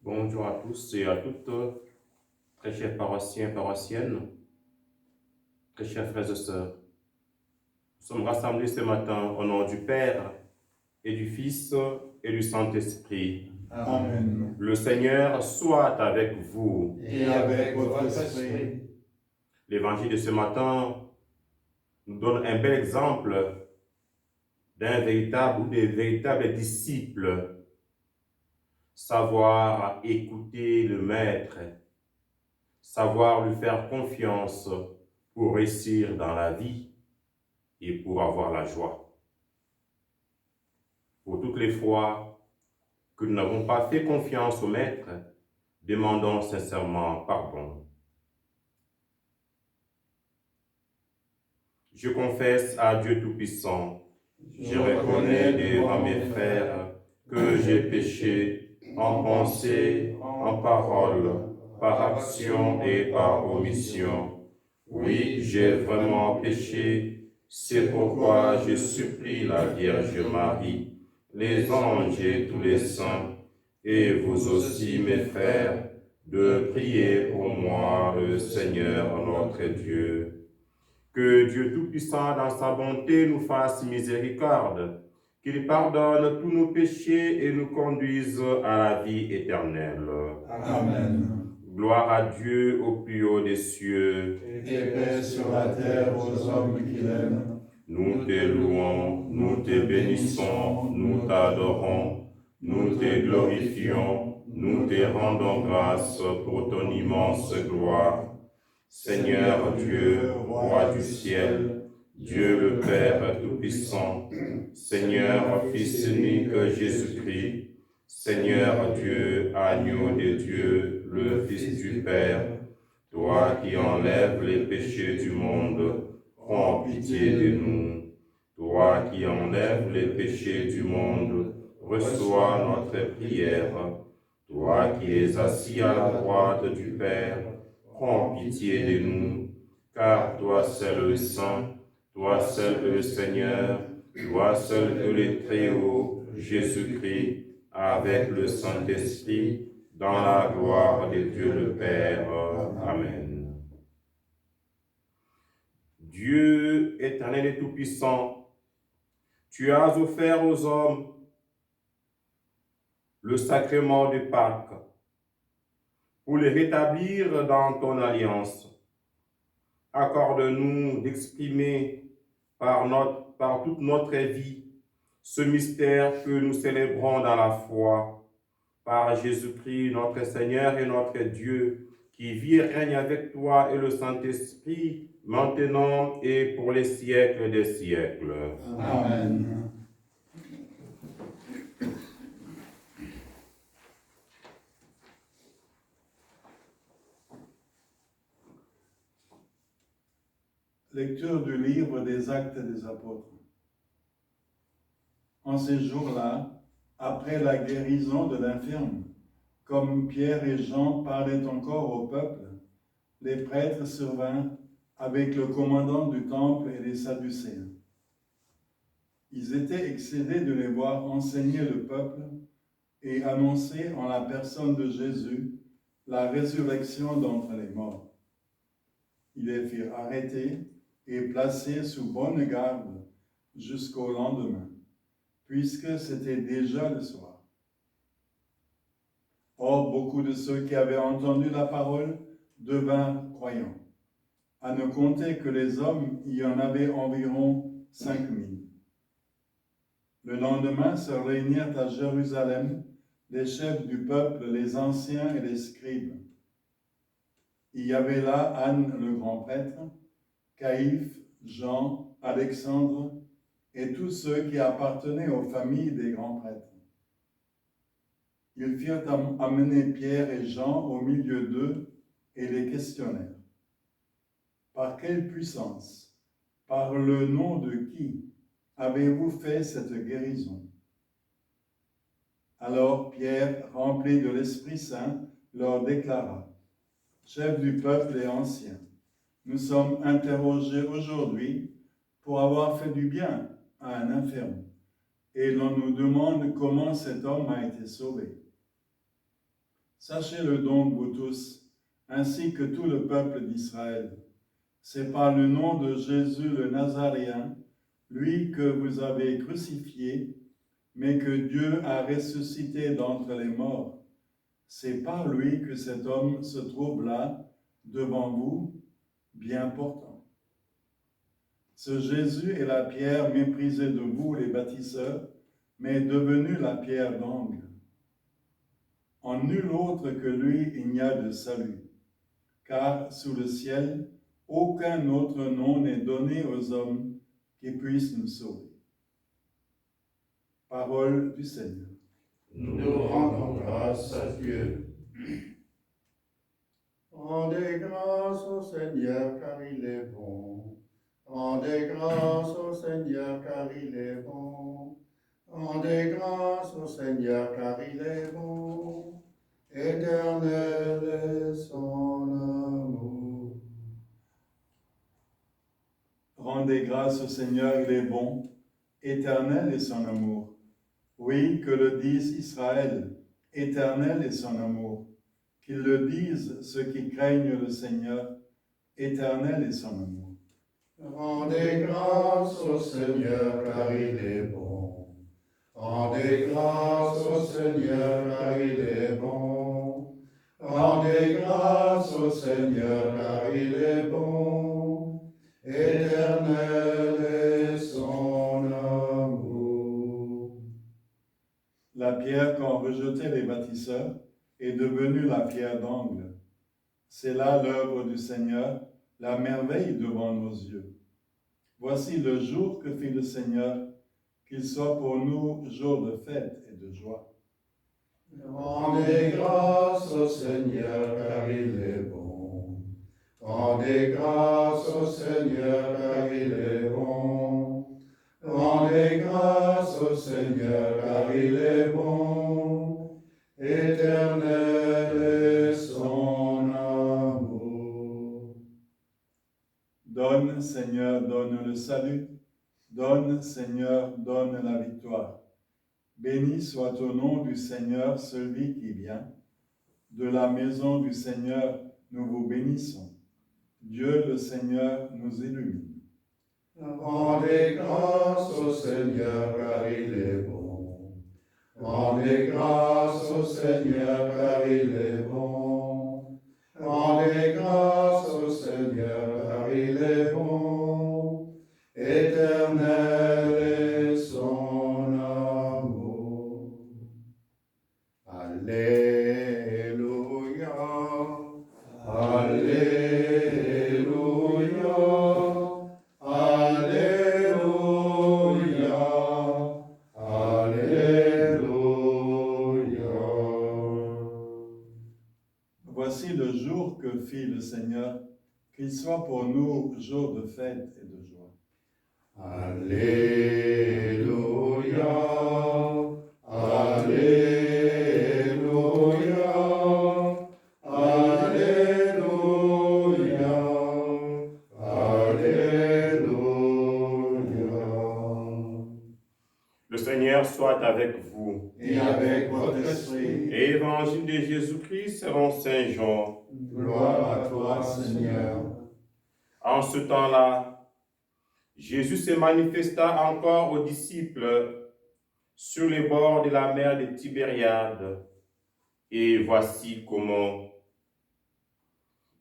Bonjour à tous et à toutes, très chers paroissiens et paroissiennes, très chers frères et sœurs. Nous sommes rassemblés ce matin au nom du Père et du Fils et du Saint-Esprit. Amen. Le Seigneur soit avec vous. Et avec votre esprit. L'évangile de ce matin nous donne un bel exemple d'un véritable ou des véritables disciples. Savoir écouter le Maître, savoir lui faire confiance pour réussir dans la vie et pour avoir la joie. Pour toutes les fois que nous n'avons pas fait confiance au Maître, demandons sincèrement pardon. Je confesse à Dieu Tout-Puissant, je reconnais devant mes frères que j'ai péché en pensée, en parole, par action et par omission. Oui, j'ai vraiment péché, c'est pourquoi je supplie la Vierge Marie, les anges et tous les saints, et vous aussi mes frères, de prier pour moi le Seigneur notre Dieu. Que Dieu Tout-Puissant dans sa bonté nous fasse miséricorde, qu'il pardonne tous nos péchés et nous conduise à la vie éternelle. Amen. Gloire à Dieu au plus haut des cieux. Et paix sur la terre aux hommes qu'il aime. Nous te louons, nous te bénissons, nous t'adorons, nous te glorifions, nous te rendons grâce pour ton immense gloire. Seigneur Dieu, Roi du ciel, Dieu le Père Tout-Puissant, Seigneur Fils unique Jésus-Christ, Seigneur Dieu, Agneau de Dieu, le Fils du Père, toi qui enlèves les péchés du monde, prends pitié de nous. Toi qui enlèves les péchés du monde, reçois notre prière. Toi qui es assis à la droite du Père, prends pitié de nous, car toi seul est saint, toi seul est le Seigneur, toi seul est le Très-Haut, Jésus-Christ, avec le Saint-Esprit, dans la gloire de Dieu le Père. Amen. Dieu éternel et tout-puissant, tu as offert aux hommes le sacrement de Pâques pour les rétablir dans ton alliance. Accorde-nous d'exprimer par toute notre vie ce mystère que nous célébrons dans la foi, par Jésus-Christ, notre Seigneur et notre Dieu, qui vit et règne avec toi et le Saint-Esprit, maintenant et pour les siècles des siècles. Amen. Lecture du livre des Actes des Apôtres. En ces jours-là, après la guérison de l'infirme, comme Pierre et Jean parlaient encore au peuple, les prêtres survinrent avec le commandant du temple et les Sadducéens. Ils étaient excédés de les voir enseigner le peuple et annoncer en la personne de Jésus la résurrection d'entre les morts. Ils les firent arrêter et placer sous bonne garde jusqu'au lendemain, puisque c'était déjà le soir. Or, beaucoup de ceux qui avaient entendu la parole devinrent croyants. À ne compter que les hommes, il y en avait environ 5000. Le lendemain se réunirent à Jérusalem les chefs du peuple, les anciens et les scribes. Il y avait là Anne le grand prêtre, Caïphe, Jean, Alexandre et tous ceux qui appartenaient aux familles des grands prêtres. Ils firent amener Pierre et Jean au milieu d'eux et les questionnèrent. Par quelle puissance, par le nom de qui avez-vous fait cette guérison? Alors Pierre, rempli de l'Esprit Saint, leur déclara: Chefs du peuple et anciens, nous sommes interrogés aujourd'hui pour avoir fait du bien à un infirme, et l'on nous demande comment cet homme a été sauvé. Sachez-le donc, vous tous, ainsi que tout le peuple d'Israël. C'est par le nom de Jésus le Nazaréen, lui que vous avez crucifié, mais que Dieu a ressuscité d'entre les morts. C'est par lui que cet homme se trouve là, devant vous, bien portant. Ce Jésus est la pierre méprisée de vous, les bâtisseurs, mais devenue la pierre d'angle. En nul autre que lui, il n'y a de salut, car sous le ciel, aucun autre nom n'est donné aux hommes qui puissent nous sauver. Parole du Seigneur. Nous rendons grâce à Dieu. Rendez grâce au Seigneur car il est bon. Rendez grâce au Seigneur car il est bon. Rendez grâce au Seigneur car il est bon. Éternel est son amour. Rendez grâce au Seigneur, il est bon. Éternel est son amour. Oui, que le dise Israël. Éternel est son amour. Qu'ils le disent ceux qui craignent le Seigneur. Éternel est son amour. Rendez grâce au Seigneur car il est bon. Rendez grâce au Seigneur car il est bon. Rendez grâce au Seigneur car il est bon. Éternel est son amour. La pierre qu'ont rejetée les bâtisseurs est devenue la pierre d'angle. C'est là l'œuvre du Seigneur, la merveille devant nos yeux. Voici le jour que fit le Seigneur, qu'il soit pour nous jour de fête et de joie. Rendez grâce au Seigneur car il est bon. Rendez grâce au Seigneur car il est bon. Rendez grâce au Seigneur car il est bon. Éternel est son amour. Donne, Seigneur, donne le salut. Donne, Seigneur, donne la victoire. Béni soit au nom du Seigneur celui qui vient. De la maison du Seigneur, nous vous bénissons. Dieu le Seigneur nous illumine. Rendez grâce au Seigneur car il est bon. Rendez grâce au Seigneur car il est bon. Rendez grâce au Seigneur car il est bon. Éternel est son amour. Alléluia. Alléluia. Alléluia. Alléluia. Voici le jour que fit le Seigneur, qu'il soit pour nous jour de fête et de joie. Alléluia. Alléluia. Alléluia. Alléluia. Le Seigneur soit avec vous. Et avec votre esprit. Évangile de Jésus-Christ selon Saint Jean. Gloire à toi, Seigneur. En ce temps-là, Jésus se manifesta encore aux disciples sur les bords de la mer de Tibériade. Et voici comment.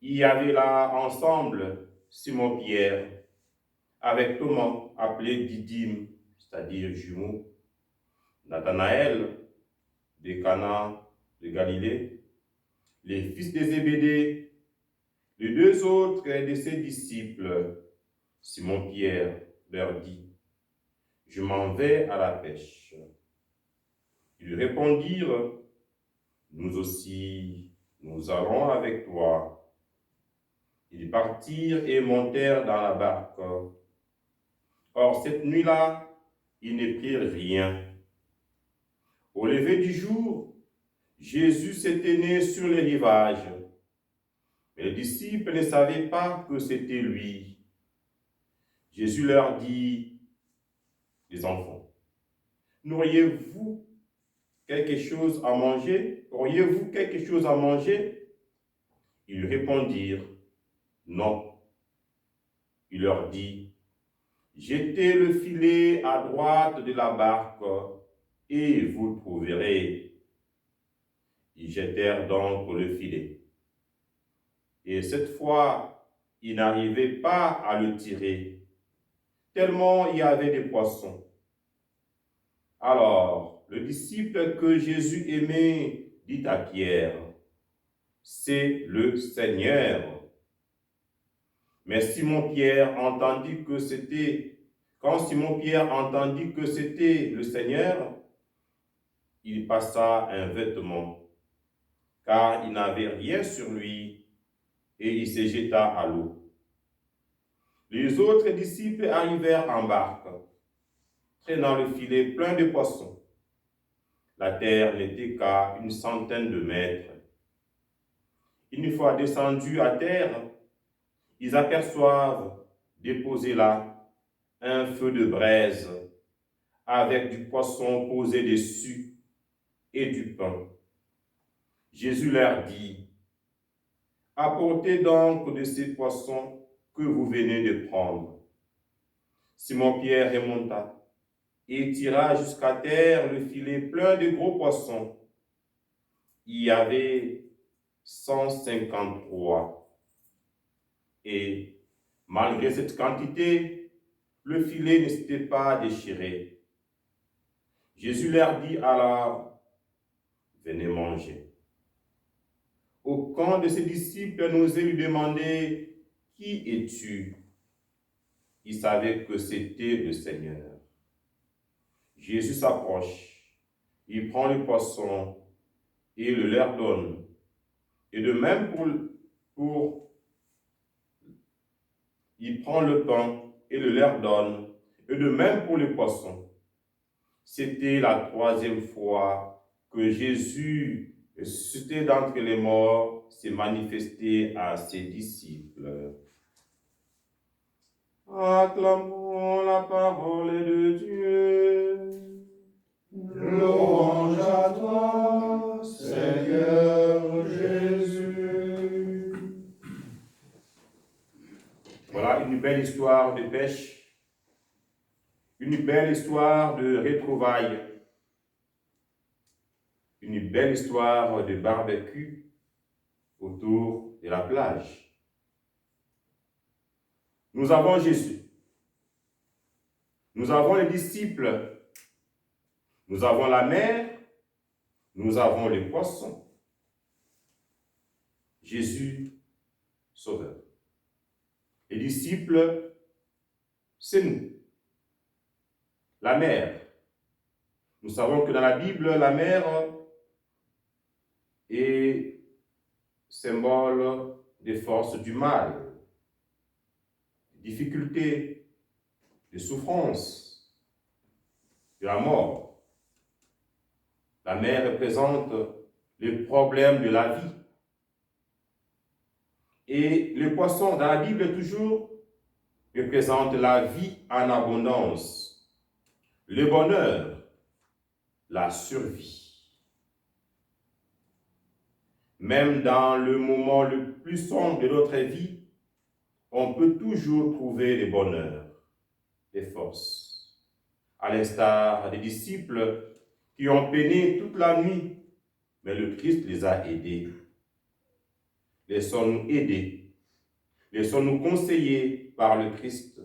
Il y avait là ensemble Simon-Pierre, avec Thomas, appelé Didyme, c'est-à-dire jumeau, Nathanaël, de Cana de Galilée, les fils de Zébédée, les deux autres de ses disciples. Simon-Pierre leur dit, « Je m'en vais à la pêche. » Ils répondirent, « Nous aussi, nous allons avec toi. » Ils partirent et montèrent dans la barque. Or, cette nuit-là, ils ne prirent rien. Au lever du jour, Jésus s'était né sur les rivages. Mais les disciples ne savaient pas que c'était lui. Jésus leur dit, « Les enfants, n'auriez-vous quelque chose à manger? Auriez-vous quelque chose à manger? Ils répondirent, non. Il leur dit, jetez le filet à droite de la barque et vous le trouverez. Ils jetèrent donc le filet. Et cette fois, ils n'arrivaient pas à le tirer, tellement il y avait des poissons. Alors, le disciple que Jésus aimait dit à Pierre, c'est le Seigneur. Mais Simon-Pierre entendit que c'était, quand Simon-Pierre entendit que c'était le Seigneur, il passa un vêtement, car il n'avait rien sur lui, et il se jeta à l'eau. Les autres disciples arrivèrent en barque, traînant le filet plein de poissons. La terre n'était qu'à 100 de mètres. Une fois descendus à terre, ils aperçoivent déposé là un feu de braise avec du poisson posé dessus et du pain. Jésus leur dit, apportez donc de ces poissons que vous venez de prendre. Simon-Pierre remonta et tira jusqu'à terre le filet plein de gros poissons. Il y avait 153. Et malgré cette quantité, le filet ne s'était pas déchiré. Jésus leur dit alors, venez manger. Aucun de ses disciples n'osait lui demander, qui es-tu? Il savait que c'était le Seigneur. Jésus s'approche, il prend le poisson et le leur donne. Et de même il prend le pain et le leur donne. Et de même pour les poissons. C'était la 3e fois que Jésus, ressuscité d'entre les morts, s'est manifesté à ses disciples. Acclamons la parole de Dieu. Louange à toi, Seigneur Jésus. Voilà une belle histoire de pêche, une belle histoire de retrouvailles, une belle histoire de barbecue autour de la plage. Nous avons Jésus, nous avons les disciples, nous avons la mer, nous avons les poissons. Jésus, Sauveur. Les disciples, c'est nous. La mer. Nous savons que dans la Bible, la mer est symbole des forces du mal, des difficultés, des souffrances, de la mort. La mer représente les problèmes de la vie. Et le poisson, dans la Bible toujours, représente la vie en abondance, le bonheur, la survie. Même dans le moment le plus sombre de notre vie, on peut toujours trouver le bonheur, les forces. À l'instar des disciples qui ont peiné toute la nuit, mais le Christ les a aidés. Laissons-nous aider. Laissons-nous conseiller par le Christ.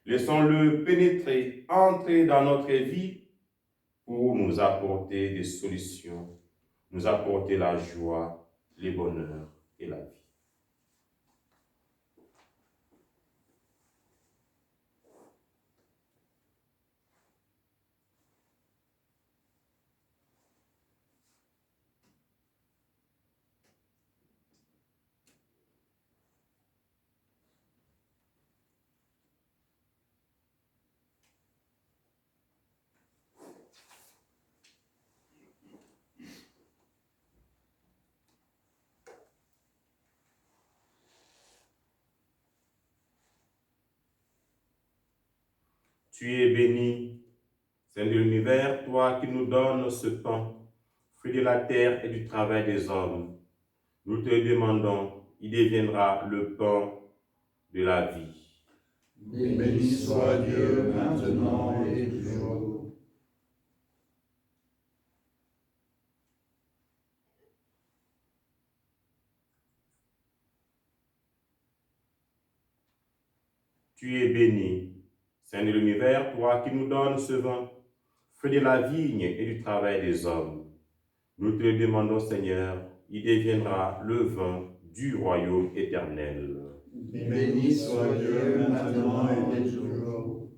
Laissons-le pénétrer, entrer dans notre vie pour nous apporter des solutions, nous apporter la joie, le bonheur et la vie. Tu es bénie, Saint de l'univers, toi qui nous donnes ce pain, fruit de la terre et du travail des hommes, nous te demandons, il deviendra le pain de la vie. Béni soit Dieu maintenant et toujours. Tu es béni, Saint de l'univers, toi qui nous donnes ce vin, fruit de la vigne et du travail des hommes. Nous te demandons, Seigneur, il deviendra le vin du royaume éternel. Béni soit Dieu maintenant et toujours.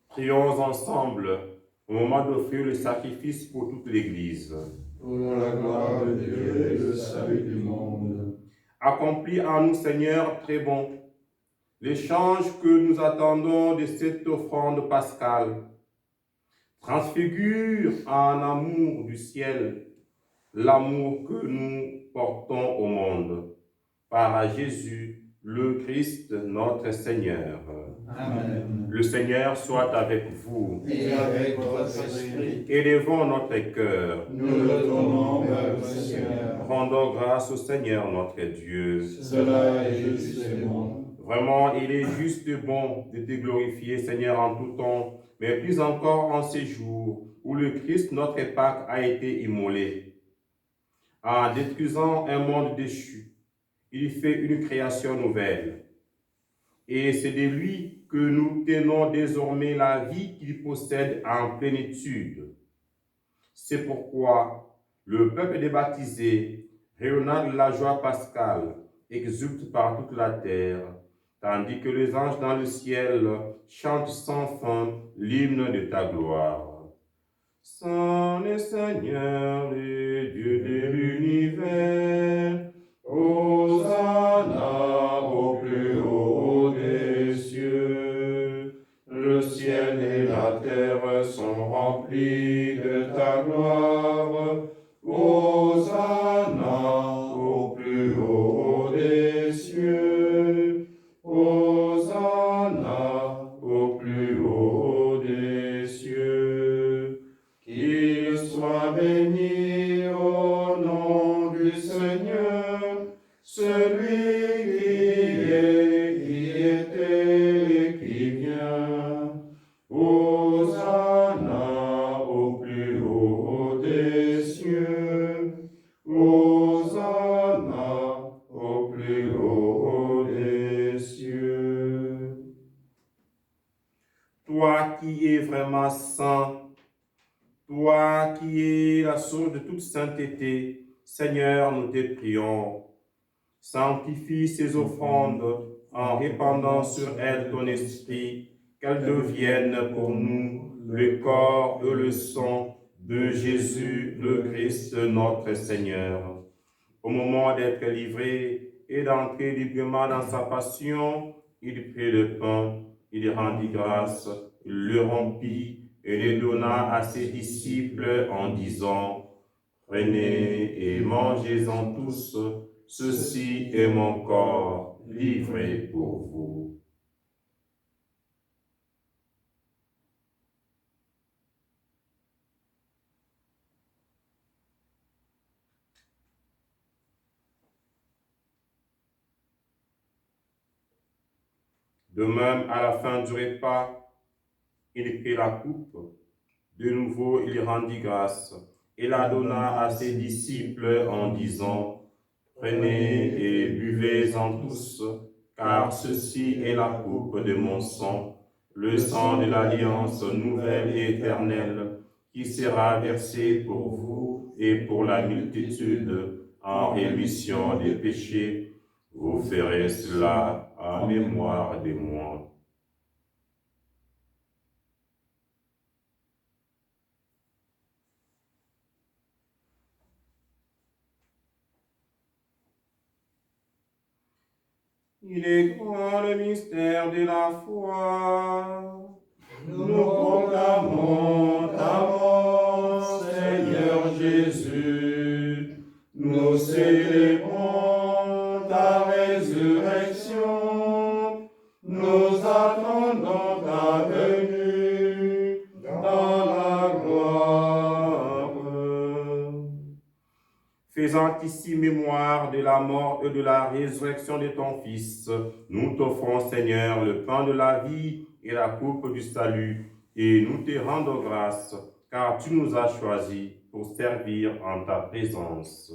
Prions ensemble au moment d'offrir le sacrifice pour toute l'Église. Pour la gloire de Dieu et le salut du monde. Accomplis en nous, Seigneur, très bon, l'échange que nous attendons de cette offrande pascale. Transfigure en amour du ciel l'amour que nous portons au monde. Par Jésus, le Christ, notre Seigneur. Amen. Le Seigneur soit avec vous. Et avec votre esprit, Élevons notre cœur. nous le tournons vers le Seigneur. Rendons grâce au Seigneur notre Dieu. Cela est juste et bon. Vraiment, il est juste et bon de te glorifier, Seigneur, en tout temps, mais plus encore en ces jours où le Christ, notre Pâque, a été immolé. En détruisant un monde déchu, il fait une création nouvelle. Et c'est de lui que nous tenons désormais la vie qu'il possède en plénitude. C'est pourquoi le peuple des baptisés, rayonnant de la joie pascale, exulte par toute la terre, tandis que les anges dans le ciel chantent sans fin l'hymne de ta gloire. Saint le Seigneur, le Dieu de l'univers, Hosanna au plus haut des cieux. Le ciel et la terre sont remplis de ta gloire. Hosanna au plus haut des cieux. Hosanna au plus haut des cieux. Qu'il soit béni au nom du Seigneur, celui qui est, qui était et qui vient. Hosanna au plus haut des cieux. Hosanna au plus haut des cieux. Toi qui es vraiment saint, toi qui es la source de toute sainteté, Seigneur, nous te prions. Sanctifie ces offrandes en répandant sur elles ton esprit, qu'elles deviennent pour nous le corps et le sang de Jésus, le Christ, notre Seigneur. Au moment d'être livré et d'entrer librement dans sa passion, il prit le pain, il rendit grâce, il le rompit et le donna à ses disciples en disant, « Prenez et mangez-en tous, ceci est mon corps livré pour vous. » De même, à la fin du repas, il prit la coupe. De nouveau, il rendit grâce et la donna à ses disciples en disant, « Prenez et buvez-en tous, car ceci est la coupe de mon sang, le sang de l'alliance nouvelle et éternelle, qui sera versé pour vous et pour la multitude en rémission des péchés. Vous ferez cela en mémoire de moi. » Il est grand le mystère de la foi. Nous proclamons ta mort, célébrons ta résurrection, nous attendons ta venue dans la gloire. Faisant ici mémoire de la mort et de la résurrection de ton Fils, nous t'offrons, Seigneur, le pain de la vie et la coupe du salut, et nous te rendons grâce, car tu nous as choisis pour servir en ta présence.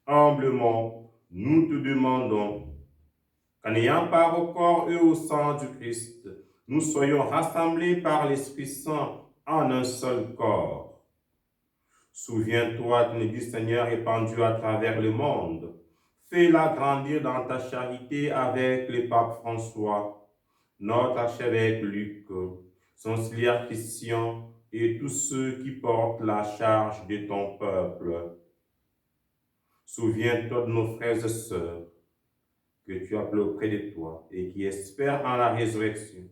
Humblement, nous te demandons qu'en ayant part au corps et au sang du Christ, nous soyons rassemblés par l'Esprit Saint en un seul corps. Souviens-toi de l'Église, Seigneur, répandue à travers le monde. Fais-la grandir dans ta charité avec le pape François, notre archevêque Luc, son auxiliaire Christian et tous ceux qui portent la charge de ton peuple. Souviens-toi de nos frères et sœurs que tu as appelés auprès de toi et qui espèrent en la résurrection.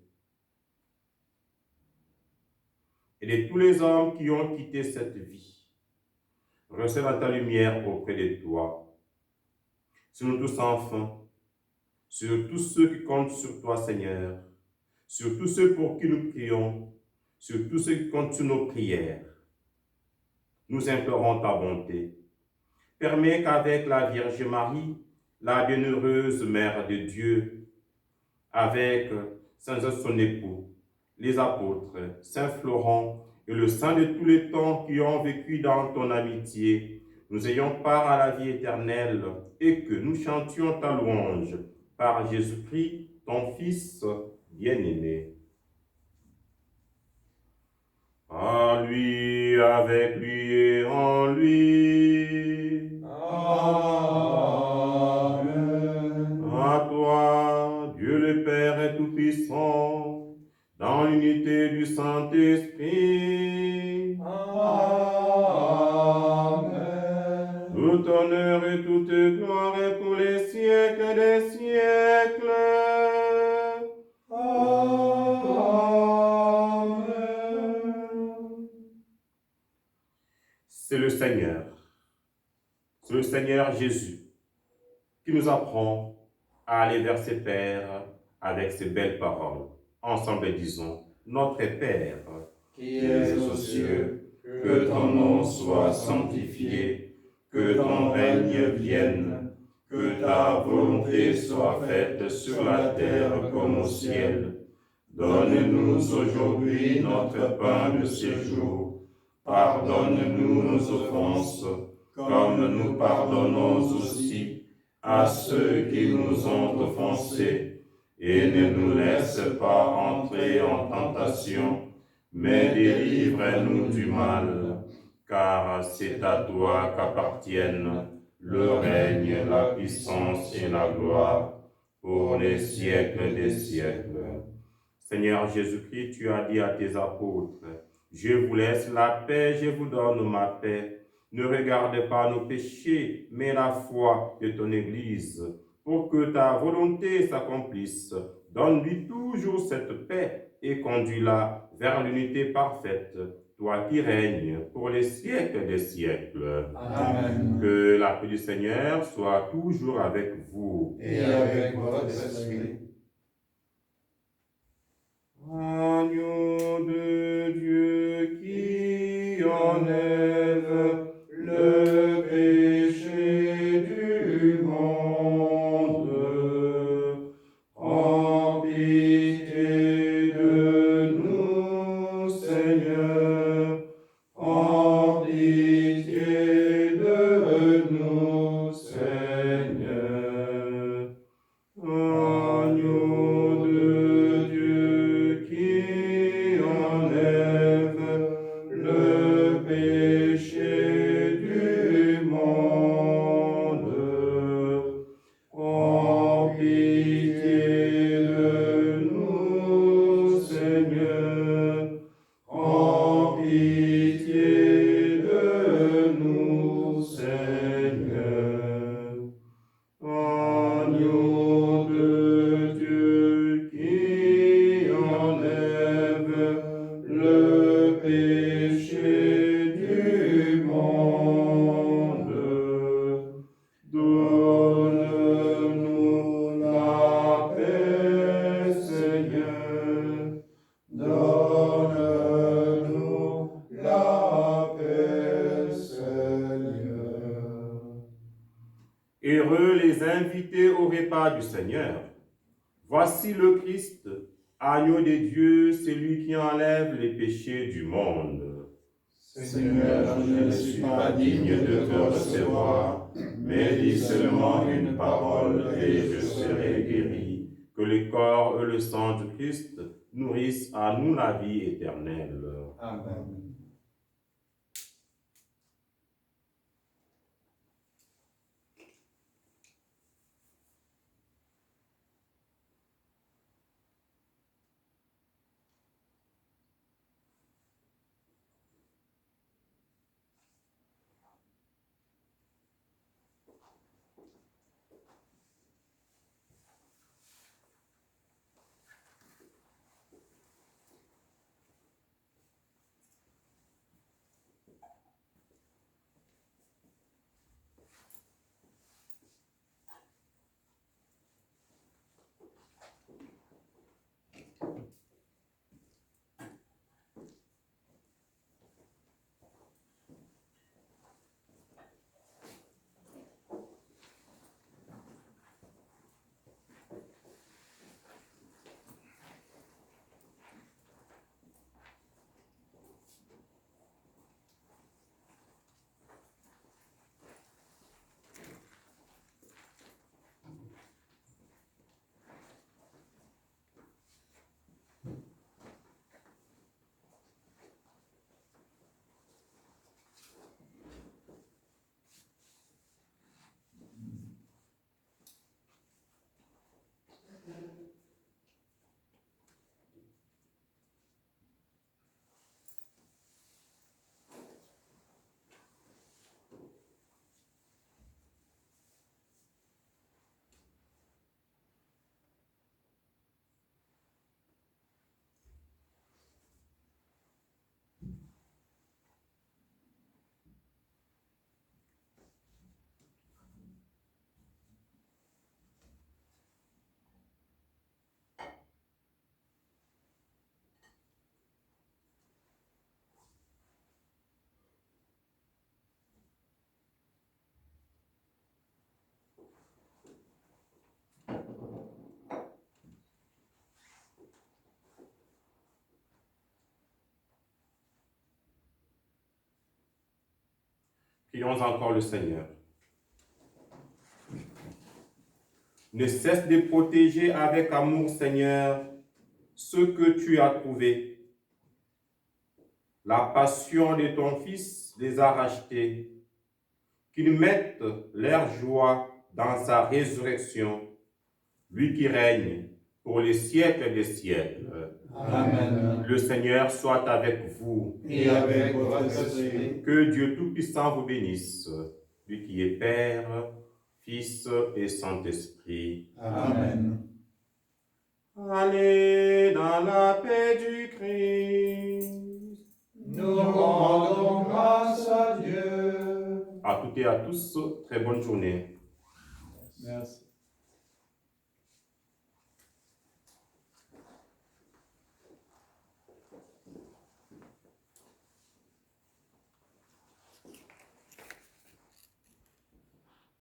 Et de tous les hommes qui ont quitté cette vie. Recèle dans ta lumière auprès de toi. Sur nous tous enfin, sur tous ceux qui comptent sur toi, Seigneur, sur tous ceux pour qui nous prions, sur tous ceux qui comptent sur nos prières. Nous implorons ta bonté. Permets qu'avec la Vierge Marie, la bienheureuse Mère de Dieu, avec Saint Joseph son époux, les apôtres, Saint Florent et le saint de tous les temps qui ont vécu dans ton amitié, nous ayons part à la vie éternelle et que nous chantions ta louange par Jésus-Christ, ton Fils bien-aimé. À lui, avec lui et en lui. Amen. À toi, Dieu le Père est tout-puissant, dans l'unité du Saint-Esprit. Amen. Tout honneur et toute gloire est pour les siècles des siècles. Amen. C'est le Seigneur Jésus, qui nous apprend à aller vers ses pères avec ces belles paroles. Ensemble, disons, Notre Père, Qui es aux cieux, que ton nom soit sanctifié, que ton règne vienne, que ta volonté soit faite sur la terre comme au ciel. Donne-nous aujourd'hui notre pain de ce jour. Pardonne-nous nos offenses, comme nous pardonnons aussi à ceux qui nous ont offensés. Et ne nous laisse pas entrer en tentation, mais délivre-nous du mal, car c'est à toi qu'appartiennent le règne, la puissance et la gloire, pour les siècles des siècles. Seigneur Jésus-Christ, tu as dit à tes apôtres, « Je vous laisse la paix, je vous donne ma paix. Ne regarde pas nos péchés, mais la foi de ton Église, pour que ta volonté s'accomplisse. Donne-lui toujours cette paix et conduis-la vers l'unité parfaite, toi qui règnes pour les siècles des siècles. » Amen. Que la paix du Seigneur soit toujours avec vous. et avec votre esprit. Agneau de Dieu qui enlève le péché du monde, prends pitié de nous, Seigneur, prends pitié de nous, Seigneur. Agneau de Dieu qui enlève le péché du monde, prends pitié de nous, Seigneur, prends pitié de nous, Seigneur. Heureux les invités au repas du Seigneur. Voici le Christ, agneau de Dieu, celui qui enlève les péchés du monde. Seigneur, je ne suis pas digne de te recevoir, mais dis seulement une parole et je serai guéri. Que le corps et le sang du Christ nourrissent à nous la vie éternelle. Amen. Prions encore le Seigneur. Ne cesse de protéger avec amour, Seigneur, ceux que tu as trouvés. La passion de ton Fils les a rachetés. Qu'ils mettent leur joie dans sa résurrection, lui qui règne pour les siècles des siècles. Amen. Le Seigneur soit avec vous. Et avec votre esprit. Que Dieu Tout-Puissant vous bénisse, lui qui est Père, Fils et Saint-Esprit. Amen. Allez dans la paix du Christ. Nous rendons grâce à Dieu. À toutes et à tous, très bonne journée. Merci.